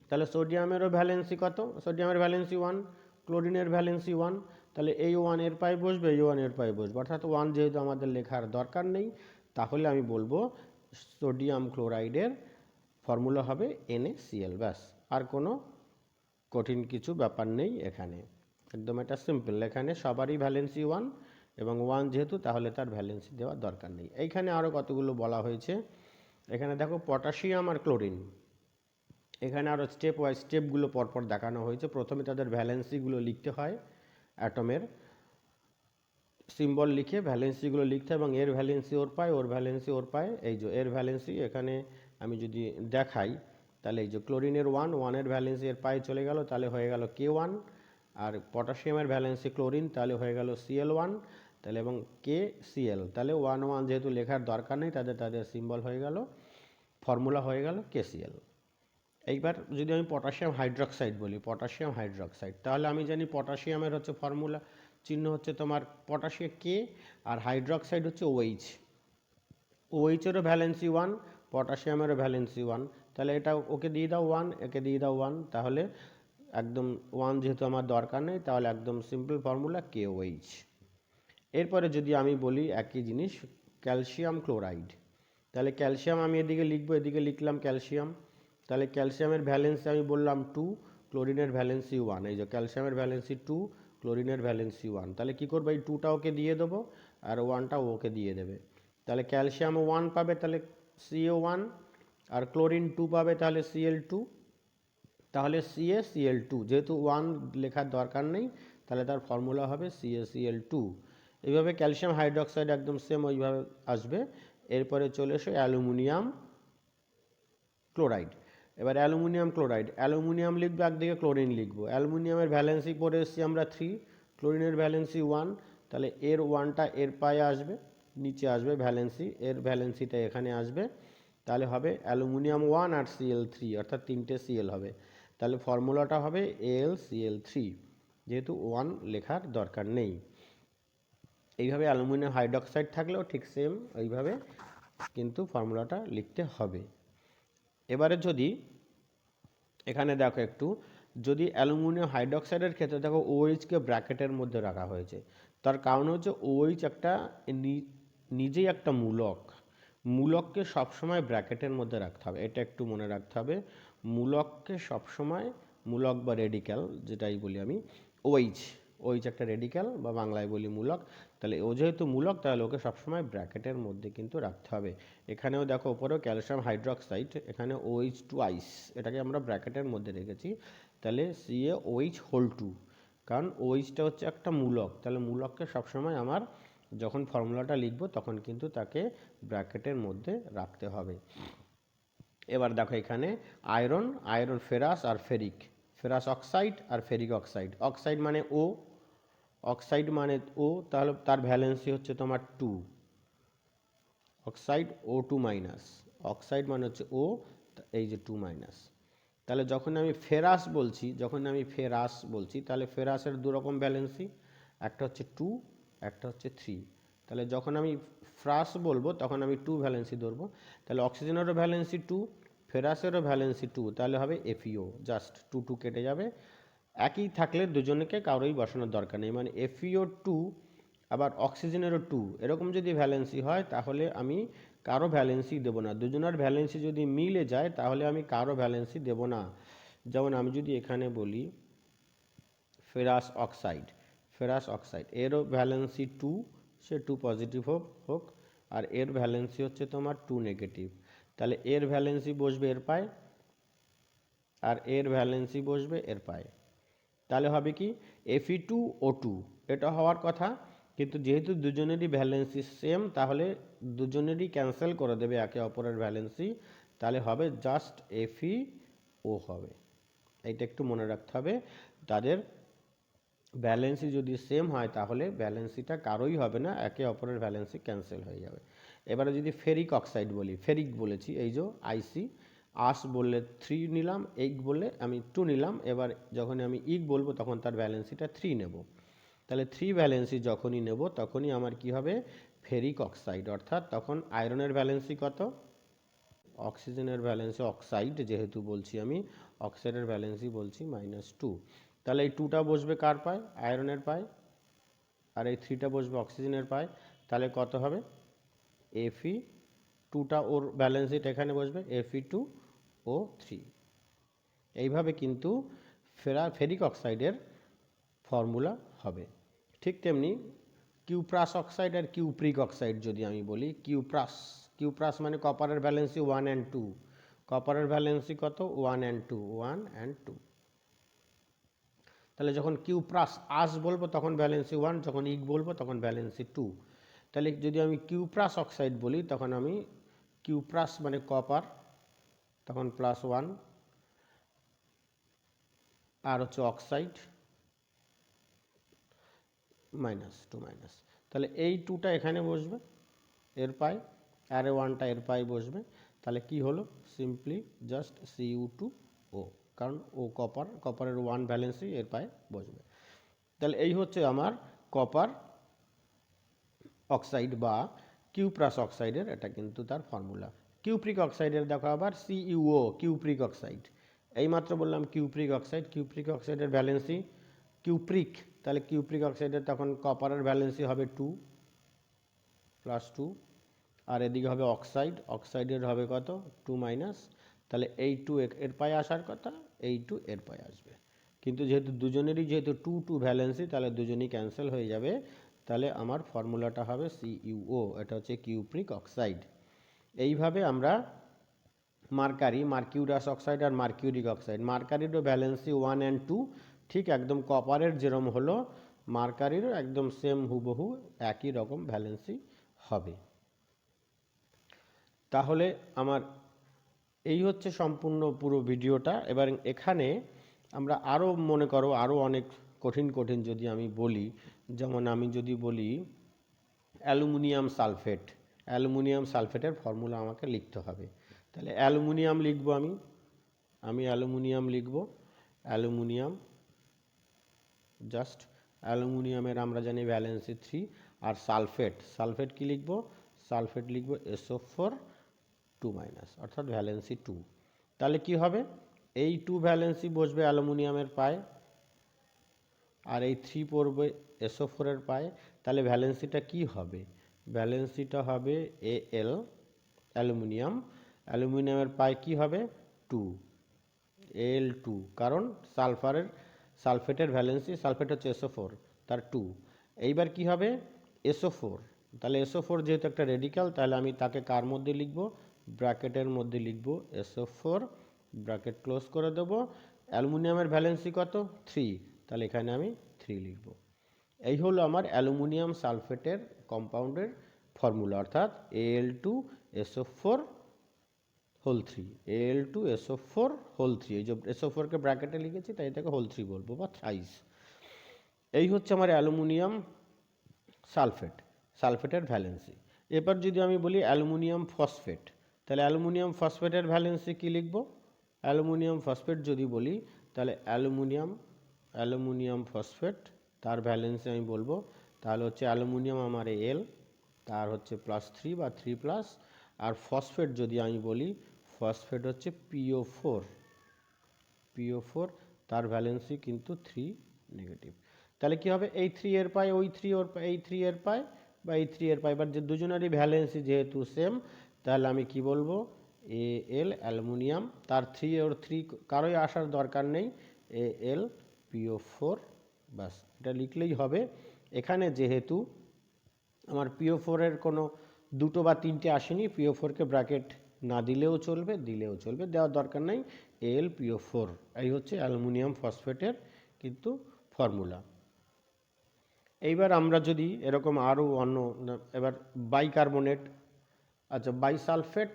তাহলে সোডিয়ামেরও ভ্যালেন্সি কত? সোডিয়ামের ভ্যালেন্সি 1, ক্লোরিনের ভ্যালেন্সি 1, তাহলে এই 1 এর পায়ে বসবে, এই 1 এর পায়ে বসবে, অর্থাৎ 1 যেহেতু আমাদের লেখার দরকার নেই, তাহলে আমি বলবো সোডিয়াম ক্লোরাইডের ফর্মুলা হবে NaCl, ব্যাস। আর কোনো কঠিন কিছু ব্যাপার নেই এখানে, একদম এটা সিম্পল। এখানে সবারই ভ্যালেন্সি 1, এবং 1 যেহেতু, তাহলে তার ভ্যালেন্সি দেওয়ার দরকার নেই। এইখানে আরও কতগুলো বলা হয়েছে, এখানে দেখো পটাশিয়াম আর ক্লোরিন, এখানে আরও স্টেপগুলো পরপর দেখানো হয়েছে। প্রথমে তাদের ভ্যালেন্সিগুলো লিখতে হয়, অ্যাটমের সিম্বল লিখে ভ্যালেন্সিগুলো লিখতে হয়, এবং এর ভ্যালেন্সি ওর পায়, ওর ভ্যালেন্সি ওর পায়। এই যে এর ভ্যালেন্সি এখানে আমি যদি দেখাই, তাহলে এই যে ক্লোরিনের 1 এর ভ্যালেন্সি এর পায়ে চলে গেল, তাহলে হয়ে গেল K1, আর পটাশিয়ামের ভ্যালেন্সি ক্লোরিন, তাহলে হয়ে গেল Cl1, তাহলে এবং KCl, তাহলে 1 যেহেতু লেখার দরকার নেই, তাদের সিম্বল হয়ে গেল, ফর্মুলা হয়ে গেল KCl। এইবার যদি আমি পটাশিয়াম হাইড্রক্সাইড বলি, পটাশিয়াম হাইড্রক্সাইড, তাহলে আমি জানি পটাশিয়ামের হচ্ছে ফর্মুলা চিহ্ন হচ্ছে তোমার পটাশিয়াম K, আর হাইড্রক্সাইড হচ্ছে OH, OH-এরও ভ্যালেন্সি 1, পটাশিয়ামেরও ভ্যালেন্সি 1, তাহলে এটা ওকে দিয়ে দাও 1, একে দিয়ে দাও 1, তাহলে একদম 1 যেহেতু আমার দরকার নেই, তাহলে একদম সিম্পল ফর্মুলা KOH। এরপরে যদি আমি বলি একই জিনিস ক্যালসিয়াম ক্লোরাইড, তাহলে ক্যালসিয়াম আমি এদিকে লিখবো, এদিকে লিখলাম ক্যালসিয়াম, তাহলে ক্যালসিয়ামের ভ্যালেন্সি আমি বললাম 2, ক্লোরিনের ভ্যালেন্সি 1, এই যে ক্যালসিয়ামের ভ্যালেন্সি 2, ক্লোরিনের ভ্যালেন্সি 1, তাহলে কি করবো, এই 2টা ওকে দিয়ে দেবো আর 1টা ওকে দিয়ে দেবে, তাহলে ক্যালসিয়াম 1 পাবে, তাহলে Ca1, আর ক্লোরিন 2 পাবে, তাহলে Cl2, তাহলে CaCl2, যেহেতু 1 লেখার দরকার নেই, তাহলে তার ফর্মুলা হবে CaCl2। এইভাবে ক্যালসিয়াম হাইড্রোক্সাইড একদম সেম ওইভাবে আসবে। এরপরে চলে এসো অ্যালুমিনিয়াম ক্লোরাইড। এবার অ্যালুমিনিয়াম লিখবো, একদিকে ক্লোরিন লিখবো। অ্যালুমিনিয়ামের ভ্যালেন্সি পড়ে এসেছি আমরা 3, ক্লোরিনের ভ্যালেন্সি 1, তাহলে এর 1টা এর পায়ে আসবে, নিচে আসবে ভ্যালেন্সি, এর ভ্যালেন্সিটা এখানে আসবে, তাহলে হবে অ্যালুমিনিয়াম 1 আর Cl3, অর্থাৎ 3টে Cl হবে, তাহলে ফর্মুলাটা হবে AlCl3, যেহেতু 1 লেখার দরকার নেই। এইভাবে অ্যালুমিনিয়াম হাইড্রোক্সাইড থাকলেও ঠিক সেম এইভাবে কিন্তু ফর্মুলাটা লিখতে হবে। এবারে যদি এখানে দেখো একটু, যদি অ্যালুমিনিয়াম হাইড্রোক্সাইডের ক্ষেত্রে দেখো OH-কে ব্র্যাকেটের মধ্যে রাখা হয়েছে, তার কারণ হচ্ছে OH একটা নিজেই একটা মূলককে সবসময় ব্র্যাকেটের মধ্যে রাখতে হবে, এটা একটু মনে রাখতে হবে। মূলককে সবসময়, মূলক বা রেডিক্যাল যেটাই বলি আমি, OH একটা রেডিক্যাল বা বাংলায় বলি মূলক, তাহলে ও যেহেতু মূলক তাহলে ওকে সবসময় ব্র্যাকেটের মধ্যে কিন্তু রাখতে হবে। এখানেও দেখো ওপরেও ক্যালসিয়াম হাইড্রোক্সাইড, এখানে OH2 এটাকে আমরা ব্র্যাকেটের মধ্যে রেখেছি, তাহলে CaOH2, কারণ OHটা হচ্ছে একটা মূলক, তাহলে মূলককে সবসময় আমার যখন ফর্মুলাটা লিখবো তখন কিন্তু তাকে ব্র্যাকেটের মধ্যে রাখতে হবে। এবার দেখো এখানে আয়রন ফেরাস আর ফেরাস অক্সাইড আর ফেরিক অক্সাইড। অক্সাইড মানে ও, তাহলে তার ভ্যালেন্সি হচ্ছে তোমার 2, অক্সাইড O2 মাইনাস, অক্সাইড মানে হচ্ছে ও, এই যে 2 তাহলে যখন আমি ফেরাস বলছি তাহলে ফেরাসের দুরকম ভ্যালেন্সি, একটা হচ্ছে 2, একটা হচ্ছে 3, তাহলে যখন আমি ফ্রাস বলবো তখন আমি 2 ভ্যালেন্সি ধরবো, তাহলে অক্সিজেনেরও ভ্যালেন্সি 2, ফেরাসেরও ভ্যালেন্সি 2, তাহলে হবে FeO, জাস্ট 2 কেটে যাবে। একই থাকলে দুজনকে কারোই বসানোর দরকার নেই, মানে FeO2 আবার অক্সিজেনেরও 2, এরকম যদি ভ্যালেন্সি হয় তাহলে আমি কারো ভ্যালেন্সি দেবো না। দুজনের ভ্যালেন্সি যদি মিলে যায় তাহলে আমি কারো ভ্যালেন্সি দেবো না। যেমন আমি যদি এখানে বলি ফেরাস অক্সাইড এরও ভ্যালেন্সি 2, সে 2 পজিটিভ হোক, আর এর ভ্যালেন্সি হচ্ছে তোমার 2 নেগেটিভ, তাহলে এর ভ্যালেন্সি বসবে এর পায়ে আর এর ভ্যালেন্সি বসবে এর পায়ে, তাহলে হবে কি Fe2O2, এটা হওয়ার কথা, কিন্তু যেহেতু দুজনেরই ভ্যালেন্সি সেম তাহলে দুজনেরই ক্যান্সেল করে দেবে একে অপরের ভ্যালেন্সি, তাহলে হবে জাস্ট FeO হবে। এইটা একটু মনে রাখতে হবে, তাদের ভ্যালেন্সি যদি সেম হয় তাহলে ভ্যালেন্সিটা কারোই হবে না, একে অপরের ভ্যালেন্সি ক্যান্সেল হয়ে যাবে। এবারে যদি ফেরিক অক্সাইড বলি, ফেরিক বলেছি এই যে আইসি, আস বললে 3 নিলাম, এইক বললে আমি 2 নিলাম, এবার যখন আমি ইক বলবো তখন তার ভ্যালেন্সিটা 3 নেব, তাহলে 3 ভ্যালেন্সি যখনই নেব তখনই আমার কি হবে, ফেরিক অক্সাইড, অর্থাৎ তখন আয়রনের ভ্যালেন্সি কত, অক্সিজেনের ভ্যালেন্সি, অক্সাইড যেহেতু বলছি আমি, অক্সাইডের ভ্যালেন্সি বলছি -2, তাহলে এই 2টা বসবে কার পায়, আয়রনের পায়, আর এই 3টা বসবে অক্সিজেনের পায়, তাহলে কত হবে Fe2টা ওর ভ্যালেন্সিটা এখানে বসবে Fe2O3। এইভাবে কিন্তু ফেরিক অক্সাইডের ফর্মুলা হবে। ঠিক তেমনি কিউপ্রাস অক্সাইড আর কিউপ্রিক অক্সাইড যদি আমি বলি, কিউপ্রাস মানে কপারের ভ্যালেন্সি 1 and 2, কপারের ভ্যালেন্সি কত 1 and 2, তাহলে যখন কিউপ্রাস আস বলবো তখন ভ্যালেন্সি 1, যখন ইক বলবো তখন ভ্যালেন্সি 2, তাহলে যদি আমি কিউপ্রাস অক্সাইড বলি তখন আমি কিউপ্রাস মানে কপার, তখন +1, আর হচ্ছে অক্সাইড -2, তাহলে এই 2টা এখানে বসবে এর পায়, আর 1টা এর পায়ে বসবে, তাহলে কি হলো, সিম্পলি জাস্ট Cu2O, কারণ ও কপারের 1 ভ্যালেন্সি এর পায়ে বসবে। তাহলে এই হচ্ছে আমার কপার অক্সাইড বা কিউপ্রাস অক্সাইডের, এটা কিন্তু তার ফর্মুলা। কিউপ্রিক অক্সাইডের দেখো আবার CuO, কিউপ্রিক অক্সাইড, এইমাত্র বললাম কিউপ্রিক অক্সাইডের ভ্যালেন্সি কিউপ্রিক, তাহলে কিউপ্রিক অক্সাইডের তখন কপারের ভ্যালেন্সি হবে 2 +2, আর এদিকে হবে অক্সাইডের হবে কত 2 মাইনাস, তাহলে এই 2 এর পায়ে আসার কথা, এই 2 এর পায়ে আসবে, কিন্তু যেহেতু দুজনেরই যেহেতু টু টু ভ্যালেন্সি, তাহলে দুজনেই ক্যান্সেল হয়ে যাবে। তাহলে আমার ফর্মুলাটা হবে CuO, এটা হচ্ছে কিউপ্রিক অক্সাইড। এইভাবে আমরা মার্কিউরাস অক্সাইড আর মার্কিউরিক অক্সাইড, মার্কারিরও ভ্যালেন্সি 1 and 2, ঠিক একদম কপারের যেরম হলো মার্কারিরও একদম সেম হুবহু একই রকম ভ্যালেন্সি হবে। তাহলে আমার এই হচ্ছে সম্পূর্ণ পুরো ভিডিওটা। এবার এখানে আমরা আরও মনে করো আরও অনেক কঠিন কঠিন যদি আমি বলি, যেমন আমি যদি বলি অ্যালুমিনিয়াম সালফেট, অ্যালুমিনিয়াম সালফেটের ফর্মুলা আমাকে লিখতে হবে। তাহলে অ্যালুমিনিয়াম লিখব, আমি অ্যালুমিনিয়াম লিখব, অ্যালুমিনিয়াম জাস্ট অ্যালুমিনিয়ামের আমরা জানি ভ্যালেন্সি 3, আর সালফেট কি লিখব, সালফেট লিখব SO4 2-, অর্থাৎ ভ্যালেন্সি 2। তাহলে কি হবে, এই 2 ভ্যালেন্সি বসবে অ্যালুমিনিয়ামের পায়ে, আর এই 3 পড়বে SO4 এর পায়ে। তাহলে ভ্যালেন্সিটা কি হবে, ভ্যালেন্সিটা হবে Al, অ্যালুমিনিয়ামের পায়ে কি হবে 2, Al2, কারণ সালফেটের ভ্যালেন্সি, সালফেট হচ্ছে SO4 তার 2। এইবার কি হবে SO4, তাহলে SO4 যেহেতু একটা রেডিক্যাল, তাহলে আমি তাকে কার মধ্যে লিখব, ব্র্যাকেটের মধ্যে লিখব SO4, ব্র্যাকেট ক্লোজ করে দেবো। অ্যালুমিনিয়ামের ভ্যালেন্সি কত 3, তাহলে এখানে আমি 3 লিখব। এই হলো আমার অ্যালুমিনিয়াম সালফেটের কম্পাউন্ডের ফর্মুলা, অর্থাৎ Al2SO4 হোল 3, Al2SO4 হোল 3, এই যে SO4কে ব্র্যাকেটে লিখেছি তাই এটাকে হোল 3 বলবো বা থ্রাইস। এই হচ্ছে আমার অ্যালুমিনিয়াম সালফেটের ভ্যালেন্সি। এবার যদি আমি বলি অ্যালুমিনিয়াম ফসফেট, তাহলে অ্যালুমিনিয়াম ফসফেটের ভ্যালেন্সি কি লিখব, অ্যালুমিনিয়াম ফসফেট যদি বলি, তাহলে অ্যালুমিনিয়াম ফসফেট তার ভ্যালেন্সি আমি বলবো, তাহলে হচ্ছে অ্যালুমিনিয়াম আমার Al, তার হচ্ছে +3 বা 3+, আর ফসফেট যদি আমি বলি, ফসফেট হচ্ছে PO4, তার ভ্যালেন্সি কিন্তু 3 নেগেটিভ। তাহলে কি হবে, এই 3 এর পায় ওই 3, এই 3 এর পায় বা এই 3 এর পায়, এবার যে দুজনেরই ভ্যালেন্সি যেহেতু সেম, তাহলে আমি কি বলবো Al অ্যালুমিনিয়াম, তার 3 ওর 3 কারোই আসার দরকার নেই, AlPO4, বাস এটা লিখলেই হবে। এখানে যেহেতু আমার PO4 এর কোনো দুটো বা তিনটে আসেনি, PO4কে ব্র্যাকেট না দিলেও চলবে, দিলেও চলবে, দেওয়ার দরকার নেই, AlPO4। এই হচ্ছে অ্যালুমিনিয়াম ফসফেটের কিন্তু ফর্মুলা। এইবার আমরা যদি এরকম আরও অন্য, এবার বাইকার্বনেট, আচ্ছা বাইসালফেট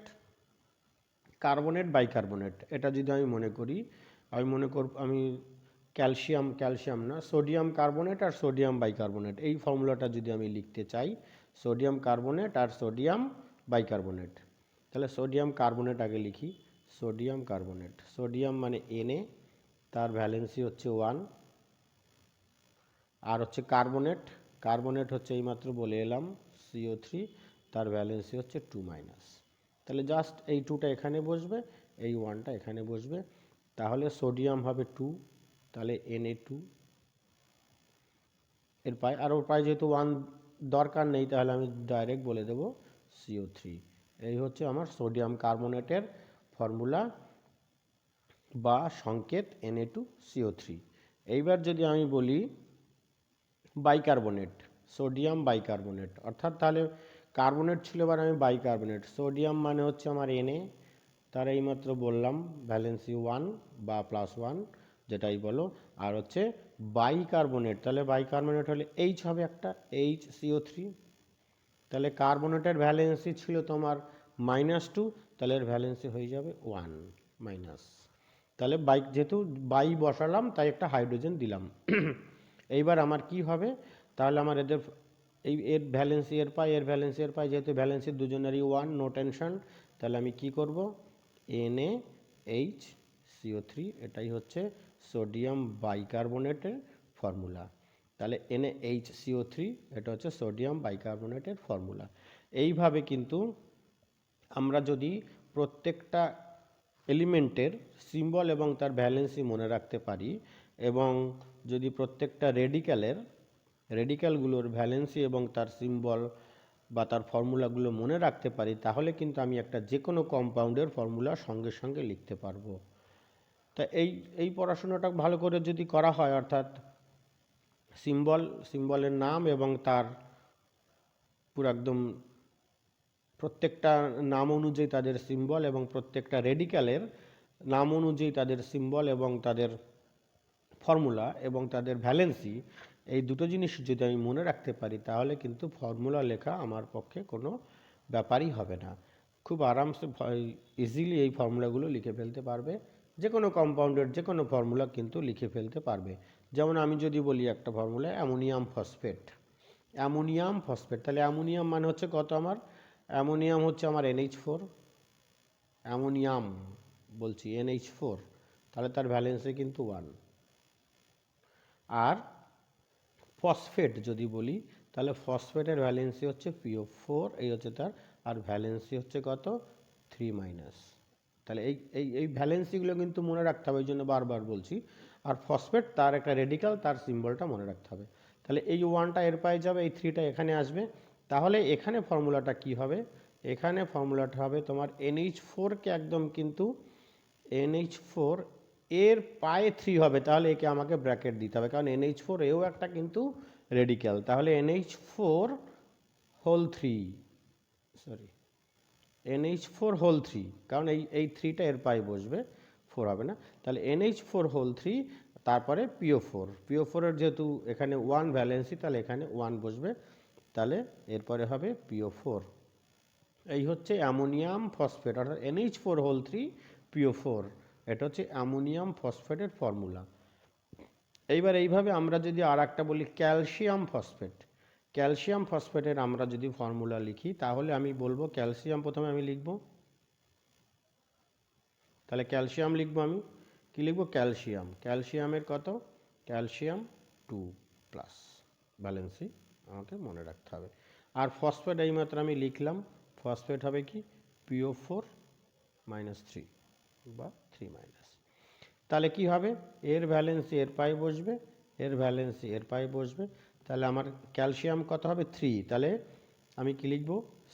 বাইকার্বনেট, এটা যদি আমি মনে করি, আমি ক্যালসিয়াম না, সোডিয়াম কার্বনেট আর সোডিয়াম বাইকার্বনেট, এই ফর্মুলাটা যদি আমি লিখতে চাই, সোডিয়াম কার্বনেট আর সোডিয়াম বাইকার্বনেট, তাহলে সোডিয়াম কার্বনেট আগে লিখি, সোডিয়াম মানে Na, তার ভ্যালেন্সি হচ্ছে 1, আর হচ্ছে কার্বনেট হচ্ছে এইমাত্র বলে এলাম CO3, তার ভ্যালেন্সি হচ্ছে 2-। তাহলে জাস্ট এই 2টা এখানে বসবে, এই 1টা এখানে বসবে, তাহলে সোডিয়াম হবে 2, তাহলে Na2 এর পায়, আর ওর পায় যেহেতু 1 দরকার নেই, তাহলে আমি ডাইরেক্ট বলে দেব CO3। এই হচ্ছে আমার সোডিয়াম কার্বনেটের ফর্মুলা বা সংকেত Na2CO3। এইবার যদি আমি বলি বাইকার্বনেট, সোডিয়াম বাইকার্বনেট, অর্থাৎ তাহলে কার্বনেট ছিল, এবার আমি বাইকার্বনেট, সোডিয়াম মানে হচ্ছে আমার Na, তার এইমাত্র বললাম ভ্যালেন্সি 1 বা +1 যেটাই বলো, আর হচ্ছে বাইকার্বনেট, তাহলে বাইকার্বনেট হলে H হবে একটা, HCO3, তাহলে কার্বনেটের ভ্যালেন্সি ছিল তোমার -2, তাহলে এর ভ্যালেন্সি হয়ে যাবে 1-, তাহলে যেহেতু বাই বসালাম তাই একটা হাইড্রোজেন দিলাম। এইবার আমার কি হবে, তাহলে আমার এর ভ্যালেন্সি এর পাই, যেহেতু ভ্যালেন্সি দুজনেরই 1, নো টেনশন, তাহলে আমি কি করব NaHCO3, এটাই হচ্ছে সোডিয়াম বাইকার্বনেটের ফর্মুলা। তাহলে NaHCO3 এটা হচ্ছে সোডিয়াম বাইকার্বনেটের ফর্মুলা। এইভাবে কিন্তু আমরা যদি প্রত্যেকটা এলিমেন্টের সিম্বল এবং তার ভ্যালেন্সি মনে রাখতে পারি, এবং যদি প্রত্যেকটা রেডিক্যালগুলোর ভ্যালেন্সি এবং তার সিম্বল বা তার ফর্মুলাগুলো মনে রাখতে পারি, তাহলে কিন্তু আমি একটা যে কোনো কম্পাউন্ডের ফর্মুলা সঙ্গে সঙ্গে লিখতে পারবো। তা এই পড়াশোনাটা ভালো করে যদি করা হয়, অর্থাৎ সিম্বলের নাম এবং তার পুরো একদম প্রত্যেকটা নাম অনুযায়ী তাদের সিম্বল এবং প্রত্যেকটা রেডিক্যালের নাম অনুযায়ী তাদের সিম্বল এবং তাদের ফর্মুলা এবং তাদের ভ্যালেন্সি, এই দুটো জিনিস যদি আমি মনে রাখতে পারি তাহলে কিন্তু ফর্মুলা লেখা আমার পক্ষে কোনো ব্যাপারই হবে না। খুব আরামসে ইজিলি এই ফর্মুলাগুলো লিখে ফেলতে পারবে, যে কোনো কম্পাউন্ডের যে কোনো ফর্মুলা কিন্তু লিখে ফেলতে পারবে। যেমন আমি যদি বলি একটা ফর্মুলা অ্যামোনিয়াম ফসফেট, তাহলে অ্যামোনিয়াম মানে হচ্ছে কত, আমার অ্যামোনিয়াম হচ্ছে আমার NH4, অ্যামোনিয়াম বলছি NH4, তাহলে তার ভ্যালেন্সি কিন্তু 1। আর ফসফেট যদি বলি তাহলে ফসফেটের ভ্যালেন্সি হচ্ছে PO4, এই হচ্ছে তার, আর ভ্যালেন্সি হচ্ছে কত 3-। তাহলে এই ভ্যালেন্সিগুলো কিন্তু মনে রাখতে হবে, ওই জন্য বারবার বলছি। আর ফসফেট তার একটা রেডিক্যাল, তার সিম্বলটা মনে রাখতে হবে। তাহলে এই 1টা এর পায়ে যাবে, এই 3টা এখানে আসবে। তাহলে এখানে ফর্মুলাটা কি হবে, এখানে ফর্মুলাটা হবে তোমার NH4কে একদম কিন্তু NH4 এর পায়ে 3 হবে, তাহলে একে আমাকে ব্র্যাকেট দিতে হবে, কারণ NH4 এও একটা কিন্তু রেডিক্যাল। তাহলে NH4 whole 3, sorry NH4 whole 3, কারণ এই 3টা এর পায়ে বসবে, 4 হবে না। তাহলে NH4 হোল 3, তারপরে PO4 এর যেহেতু এখানে 1 ভ্যালেন্সি, তাহলে এখানে 1 বসবে, তাহলে এরপরে হবে PO4। এই হচ্ছে অ্যামোনিয়াম ফসফেট, অর্থাৎ NH4 হোল 3 PO4, এটা হচ্ছে অ্যামোনিয়াম ফসফেটের ফর্মুলা। এইবার এইভাবে আমরা যদি আর একটা বলি ক্যালসিয়াম ফসফেটের আমরা যদি ফর্মুলা লিখি, তাহলে আমি বলবো ক্যালসিয়াম প্রথমে আমি লিখব, তাহলে ক্যালসিয়াম লিখবো, আমি কি লিখবো, ক্যালসিয়ামের কত, ক্যালসিয়াম 2+, ভ্যালেন্সি আমাকে মনে রাখতে হবে। আর ফসফেট এইমাত্র আমি লিখলাম, ফসফেট হবে কি PO4-3 বা 3-। তাহলে কি হবে, এর ভ্যালেন্সি এর পায়ে বসবে, এর ভ্যালেন্সি এর পায়ে বসবে, তাহলে আমার ক্যালসিয়াম কত হবে 3, তাহলে আমি কি লিখব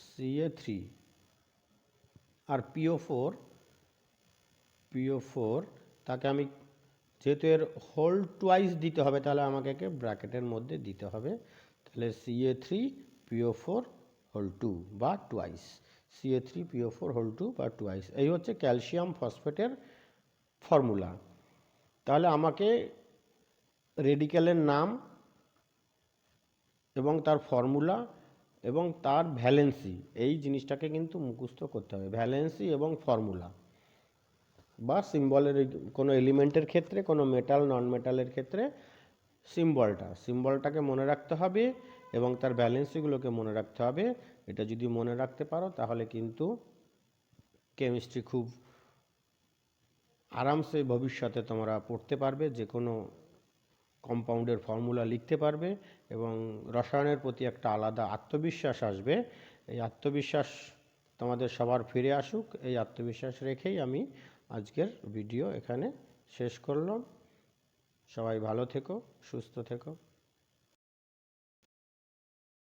Ca3। আর PO4 তাকে আমি, যেহেতু এর হোল টুয়াইস দিতে হবে, তাহলে আমাকে একে ব্র্যাকেটের মধ্যে দিতে হবে, তাহলে Ca3PO4 হোল 2 বা টুয়াইস, Ca3PO4 হোল 2 বা টুয়াইস। এই হচ্ছে ক্যালসিয়াম ফসফেটের ফর্মুলা। তাহলে আমাকে রেডিক্যালের নাম এবং তার ফর্মুলা এবং তার ভ্যালেন্সি, এই জিনিসটাকে কিন্তু মুখস্থ করতে হবে, ভ্যালেন্সি এবং ফর্মুলা বা সিম্বলের কোনো এলিমেন্টের ক্ষেত্রে, কোনো মেটাল নন মেটালের ক্ষেত্রে সিম্বলটাকে মনে রাখতে হবে এবং তার ভ্যালেন্সিগুলোকে মনে রাখতে হবে। এটা যদি মনে রাখতে পারো তাহলে কিন্তু কেমিস্ট্রি খুব আরামসে ভবিষ্যতে তোমরা পড়তে পারবে, যে কোনো কম্পাউন্ডের ফর্মুলা লিখতে পারবে এবং রসায়নের প্রতি একটা আলাদা আত্মবিশ্বাস আসবে। এই আত্মবিশ্বাস তোমাদের সবার ফিরে আসুক, এই আত্মবিশ্বাস রেখেই আমি আজকের ভিডিও এখানে শেষ করলাম। সবাই ভালো থেকো, সুস্থ থেকো।